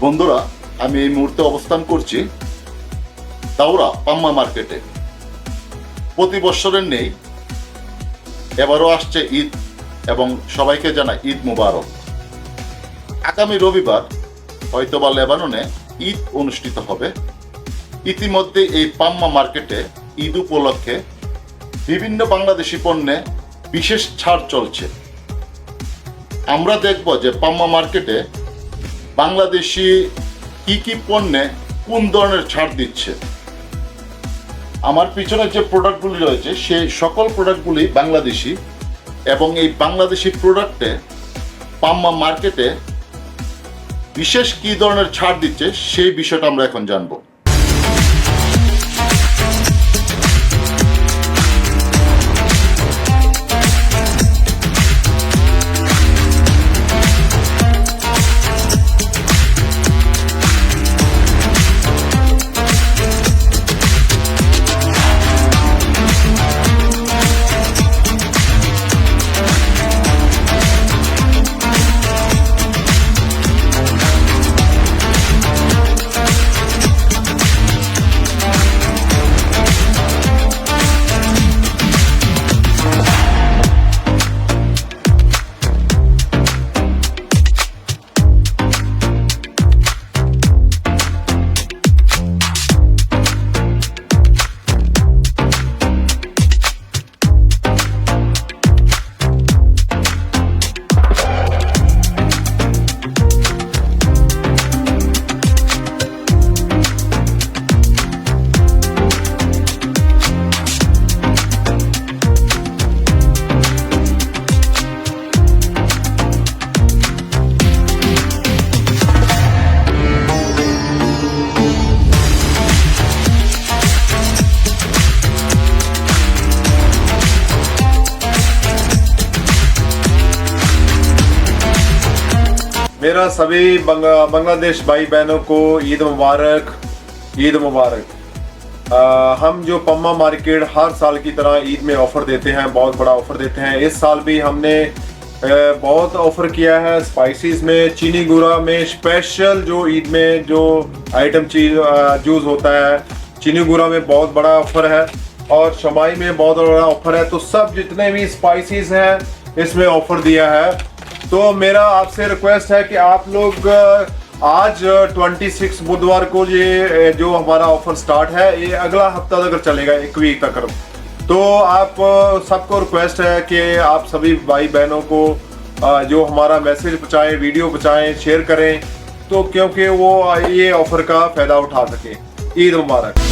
বন্ধুরা, আমি এই মুহূর্তে অবস্থান করছি দাউরা পাম্মা মার্কেটে। প্রতি বছরের নেই, এবারও আসছে ঈদ এবং সবাইকে জানাই ঈদ মুবারক। আগামী রবিবার হয়তোবা লেবাননে ঈদ অনুষ্ঠিত হবে। ইতিমধ্যে এই পাম্মা মার্কেটে ঈদ উপলক্ষে বিভিন্ন বাংলাদেশি পণ্যে বিশেষ ছাড় চলছে। আমরা দেখব যে পাম্মা মার্কেটে বাংলাদেশি কি পণ্যে কোন ধরনের ছাড় দিচ্ছে। আমার পিছনে যে প্রোডাক্টগুলি রয়েছে সেই সকল প্রোডাক্টগুলি বাংলাদেশি, এবং এই বাংলাদেশি প্রোডাক্টে পাম্মা মার্কেটে বিশেষ কি ধরনের ছাড় দিচ্ছে সেই বিষয়টা আমরা এখন জানবো। मेरा सभी बांग्लादेश भाई बहनों को ईद मुबारक, ईद मुबारक। हम जो पम्मा मार्केट हर साल की तरह ईद में ऑफ़र देते हैं, बहुत बड़ा ऑफ़र देते हैं। इस साल भी हमने बहुत ऑफ़र किया है। स्पाइसेस में, चीनी गुरा में स्पेशल जो ईद में जो आइटम जूस होता है, चीनी गुरा में बहुत बड़ा ऑफ़र है और शमाई में बहुत बड़ा ऑफ़र है। तो सब जितने भी स्पाइसेस हैं इसमें ऑफ़र दिया है। तो मेरा आपसे रिक्वेस्ट है कि आप लोग आज 26 बुधवार को ये जो हमारा ऑफर स्टार्ट है, ये अगला हफ्ता तक चलेगा, 1 वीक तक। तो आप सबको रिक्वेस्ट है कि आप सभी भाई बहनों को जो हमारा मैसेज पहुँचाएं, वीडियो पहुँचाएं, शेयर करें, तो क्योंकि वो ये ऑफर का फ़ायदा उठा सकें। ईद मुबारक।